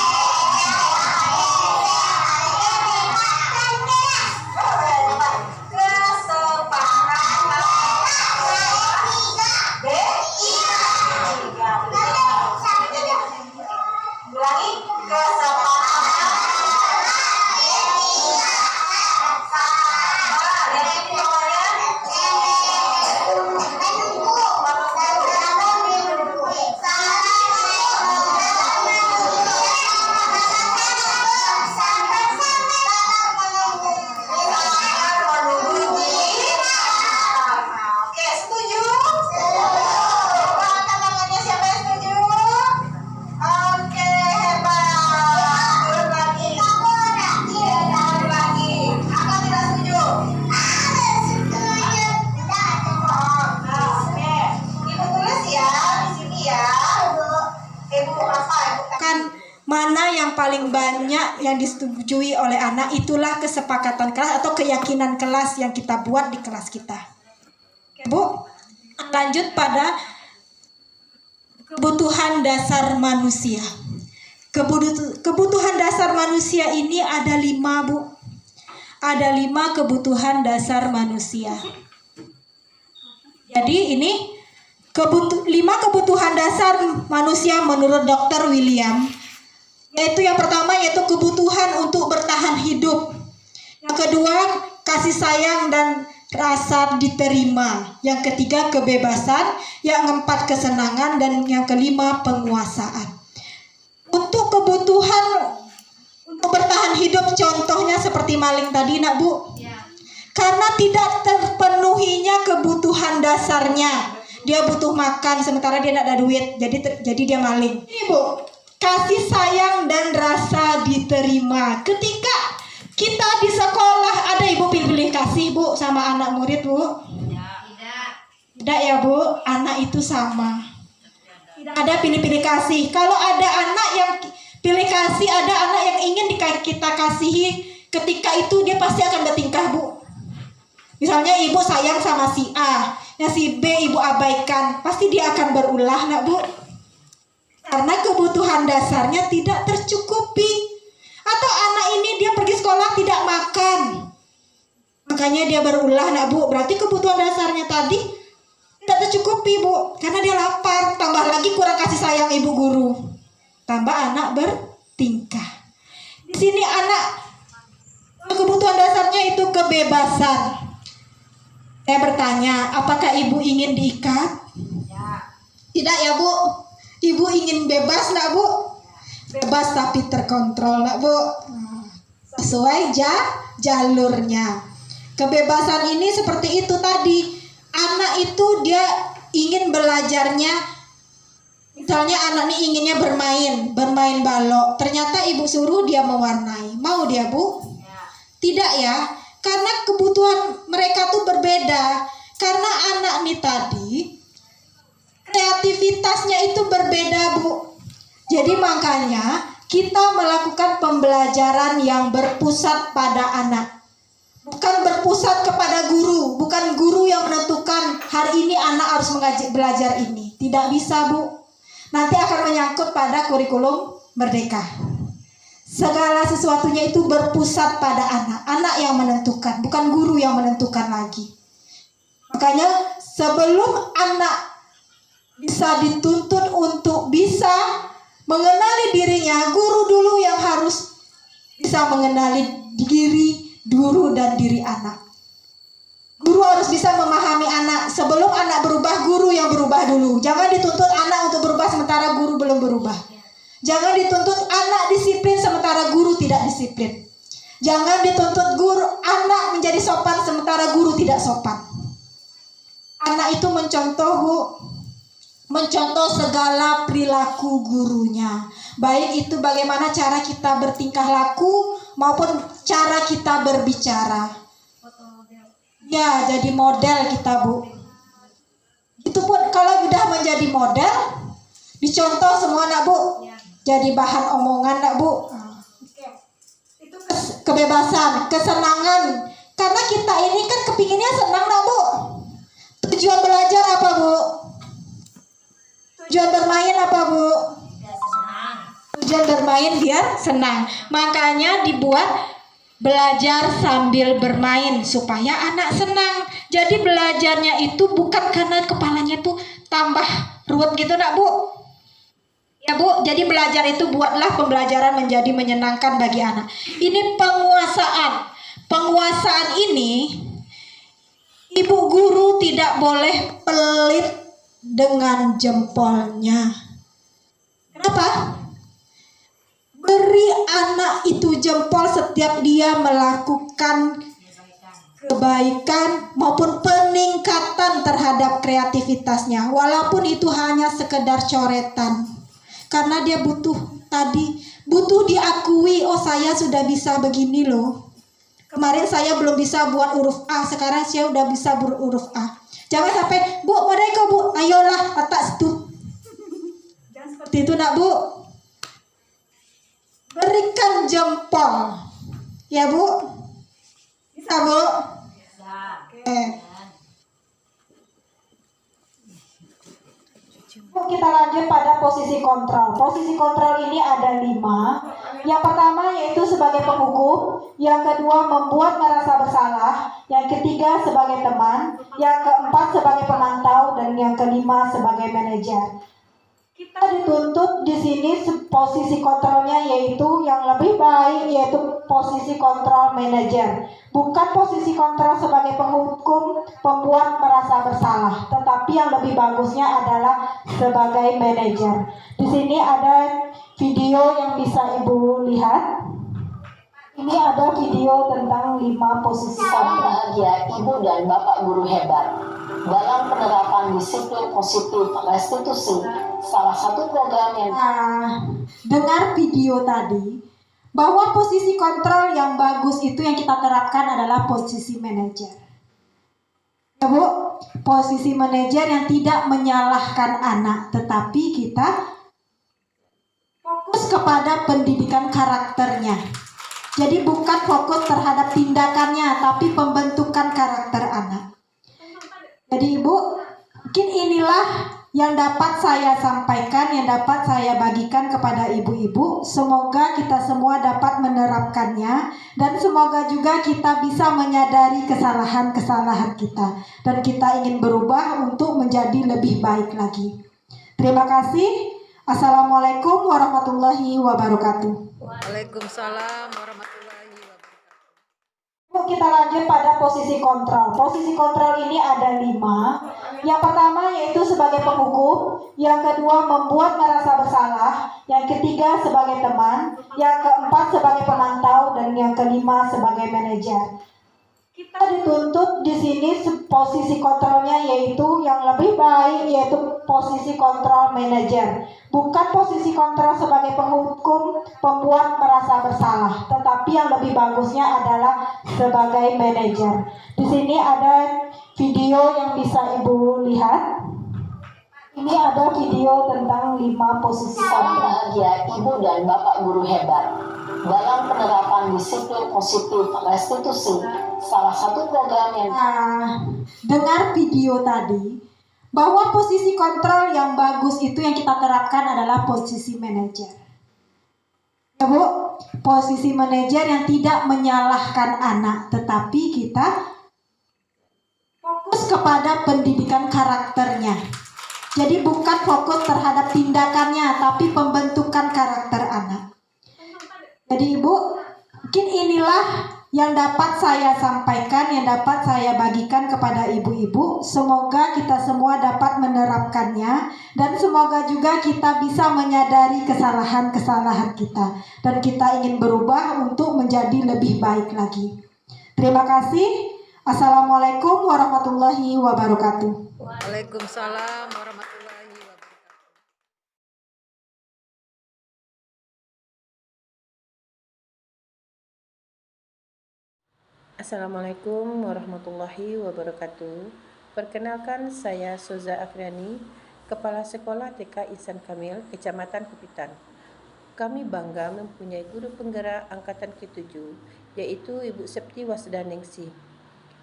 Mana yang paling banyak yang disetujui oleh anak, itulah kesepakatan kelas atau keyakinan kelas yang kita buat di kelas kita. Oke, Bu, lanjut pada kebutuhan dasar manusia. Kebutuhan dasar manusia ini ada 5 Bu. Ada 5 kebutuhan dasar manusia. Jadi ini 5 kebutuhan dasar manusia menurut Dr. William. Yaitu yang pertama yaitu kebutuhan untuk bertahan hidup. Yang kedua kasih sayang dan rasa diterima. Yang ketiga kebebasan. Yang keempat kesenangan. Dan yang kelima penguasaan. Untuk kebutuhan untuk bertahan hidup contohnya seperti maling tadi nak Bu. tidak terpenuhinya kebutuhan dasarnya. Dia butuh makan sementara dia tidak ada duit, jadi dia maling. Ibu, kasih sayang dan rasa diterima. Ketika kita di sekolah, ada ibu pilih kasih bu sama anak murid bu? Tidak ya bu, anak itu sama. Tidak ada pilih-pilih kasih. Kalau ada anak yang pilih kasih, ada anak yang ingin kita kasihi, ketika itu dia pasti akan bertingkah bu. Misalnya ibu sayang sama si A, ya si B ibu abaikan, pasti dia akan berulah nak bu. Karena kebutuhan dasarnya tidak tercukupi. Atau anak ini dia pergi sekolah tidak makan, makanya dia berulah nak bu. Berarti kebutuhan dasarnya tadi tidak tercukupi bu, karena dia lapar. Tambah lagi kurang kasih sayang ibu guru, tambah anak bertingkah. Di sini anak kebutuhan dasarnya itu kebebasan. Saya bertanya, apakah ibu ingin diikat? Tidak ya bu. Ibu ingin bebas nak bu? Bebas tapi terkontrol nak bu. Sesuai jalurnya. Kebebasan ini seperti itu tadi. Anak itu dia ingin belajarnya. Misalnya anak ini inginnya bermain balok. Ternyata ibu suruh dia mewarnai. Mau dia bu? Tidak ya. Karena kebutuhan mereka tuh berbeda. Karena anak nih tadi kreativitasnya itu berbeda bu. Jadi makanya kita melakukan pembelajaran yang berpusat pada anak. Bukan berpusat kepada guru. Bukan guru yang menentukan hari ini anak harus belajar ini. Tidak bisa bu. Nanti akan menyangkut pada kurikulum merdeka. Segala sesuatunya itu berpusat pada anak. Anak yang menentukan, bukan guru yang menentukan lagi. Makanya sebelum anak bisa dituntut untuk bisa mengenali dirinya, guru dulu yang harus bisa mengenali diri guru dan diri anak. Guru harus bisa memahami anak. Sebelum anak berubah, guru yang berubah dulu. Jangan dituntut anak untuk berubah sementara guru belum berubah. Jangan dituntut anak disiplin sementara guru tidak disiplin. Jangan dituntut guru anak menjadi sopan sementara guru tidak sopan. Anak itu mencontoh segala perilaku gurunya. Baik itu bagaimana cara kita bertingkah laku maupun cara kita berbicara. Ya, jadi model kita bu. Itu pun kalau sudah menjadi model, dicontoh semua nak bu. Jadi bahan omongan nak bu. Itu kebebasan, kesenangan. Karena kita ini kan kepinginnya senang nak bu. Tujuan belajar apa bu? Tujuan bermain apa bu? Tujuan bermain biar senang. Makanya dibuat belajar sambil bermain supaya anak senang. Jadi belajarnya itu bukan karena kepalanya tuh tambah ruwet gitu nak bu. Ya bu, jadi belajar itu buatlah pembelajaran menjadi menyenangkan bagi anak. Ini penguasaan. Penguasaan ini ibu guru tidak boleh pelit dengan jempolnya. Kenapa? Beri anak itu jempol setiap dia melakukan kebaikan maupun peningkatan terhadap kreativitasnya. Walaupun itu hanya sekedar coretan. Karena dia butuh diakui, oh saya sudah bisa begini loh. Kemarin saya belum bisa buat huruf A, sekarang saya udah bisa berhuruf A. Jangan sampai, bu, mereka bu, ayolah, atas itu. Jangan seperti itu nak bu. Berikan jempol. Ya bu? Bisa bu? Bisa. Oke. Kita lanjut pada posisi kontrol. Posisi kontrol ini ada 5. Yang pertama yaitu sebagai penghukum, yang kedua membuat merasa bersalah, yang ketiga sebagai teman, yang keempat sebagai pemantau, dan yang kelima sebagai manajer. Kita dituntut di sini posisi kontrolnya yaitu yang lebih baik yaitu posisi kontrol manajer, bukan posisi kontrol sebagai penghukum pembuat merasa bersalah, tetapi yang lebih bagusnya adalah sebagai manajer. Di sini ada video yang bisa ibu lihat. Ini ada video tentang 5 posisi Salam bahagia Ibu dan Bapak guru hebat. Dalam penerapan disiplin positif restitusi, salah satu program yang dengar video tadi bahwa posisi kontrol yang bagus itu yang kita terapkan adalah posisi manajer. Ya Bu, posisi manajer yang tidak menyalahkan anak, tetapi kita fokus kepada pendidikan karakternya. Jadi bukan fokus terhadap tindakannya, tapi pembentukan karakter anak. Jadi Ibu, mungkin inilah yang dapat saya sampaikan, yang dapat saya bagikan kepada ibu-ibu. Semoga kita semua dapat menerapkannya, dan semoga juga kita bisa menyadari kesalahan-kesalahan kita, dan kita ingin berubah untuk menjadi lebih baik lagi. Terima kasih. Assalamualaikum warahmatullahi wabarakatuh. Waalaikumsalam warahmatullahi wabarakatuh. Yuk kita lanjut pada posisi kontrol. Posisi kontrol ini ada 5. Yang pertama yaitu sebagai penghukum, yang kedua membuat merasa bersalah, yang ketiga sebagai teman, yang keempat sebagai pemantau, dan yang kelima sebagai manajer. Kita dituntut di sini posisi kontrolnya yaitu yang lebih baik yaitu posisi kontrol manajer, bukan posisi kontrol sebagai penghukum pembuat merasa bersalah, tetapi yang lebih bagusnya adalah sebagai manajer. Di sini ada video yang bisa Ibu lihat. Ini ada video tentang 5 posisi salam kontrol. bahagia Ibu dan Bapak guru hebat. Dalam penerapan disiplin positif restitusi, salah satu program yang dengar video tadi bahwa posisi kontrol yang bagus itu yang kita terapkan adalah posisi manajer. Ya Bu, posisi manajer yang tidak menyalahkan anak, tetapi kita fokus kepada pendidikan karakternya. Jadi bukan fokus terhadap tindakannya, tapi pembentukan karakter anak. Jadi Ibu, mungkin inilah yang dapat saya sampaikan, yang dapat saya bagikan kepada ibu-ibu. Semoga kita semua dapat menerapkannya, dan semoga juga kita bisa menyadari kesalahan-kesalahan kita, dan kita ingin berubah untuk menjadi lebih baik lagi. Terima kasih. Assalamualaikum warahmatullahi wabarakatuh. Waalaikumsalam warahmatullahi wabarakatuh. Assalamualaikum warahmatullahi wabarakatuh. Perkenalkan, saya Suza Afriani, Kepala Sekolah TK Ihsan Kamil, Kecamatan Kupitan. Kami bangga mempunyai guru penggerak angkatan ke-7, yaitu Ibu Septi Wasdaningsih,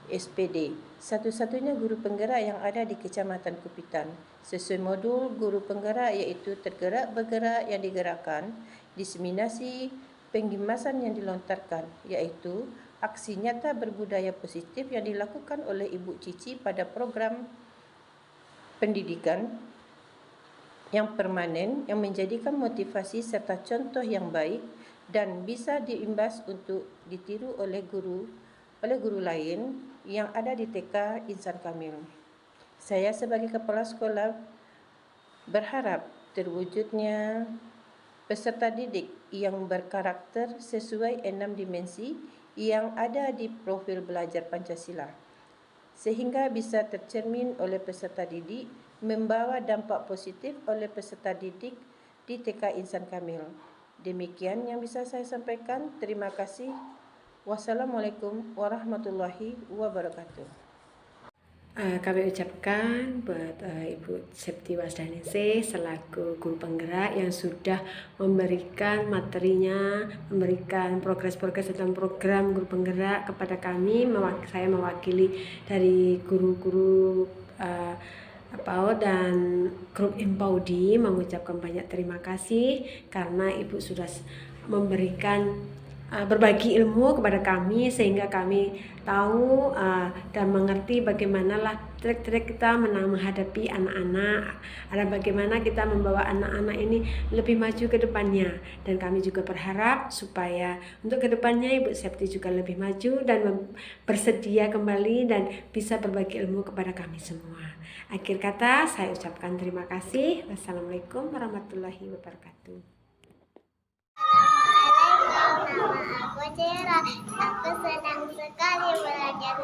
SPD, satu-satunya guru penggerak yang ada di Kecamatan Kupitan. Sesuai modul guru penggerak yaitu tergerak, bergerak yang digerakkan, diseminasi, penggimasan yang dilontarkan, yaitu aksi nyata berbudaya positif yang dilakukan oleh Ibu Cici pada program pendidikan yang permanen yang menjadikan motivasi serta contoh yang baik dan bisa diimbas untuk ditiru oleh guru lain yang ada di TK Ihsan Kamil. Saya sebagai kepala sekolah berharap terwujudnya peserta didik yang berkarakter sesuai 6 dimensi yang ada di profil belajar Pancasila, sehingga bisa tercermin oleh peserta didik, membawa dampak positif oleh peserta didik di TK Ihsan Kamil. Demikian yang bisa saya sampaikan. Terima kasih. Wassalamualaikum warahmatullahi wabarakatuh. Kami ucapkan buat Ibu Septi Wasdaningsih selaku guru penggerak yang sudah memberikan materinya, memberikan progres-progres tentang program guru penggerak kepada kami. Saya mewakili dari guru-guru PAUD dan grup Impaudi mengucapkan banyak terima kasih karena Ibu sudah memberikan berbagi ilmu kepada kami sehingga kami tahu dan mengerti bagaimanalah trik-trik kita menghadapi anak-anak, dan bagaimana kita membawa anak-anak ini lebih maju ke depannya. Dan kami juga berharap supaya untuk ke depannya Ibu Septi juga lebih maju dan bersedia kembali dan bisa berbagi ilmu kepada kami semua. Akhir kata saya ucapkan terima kasih. Wassalamualaikum warahmatullahi wabarakatuh. nama aku Cera. Aku senang sekali belajar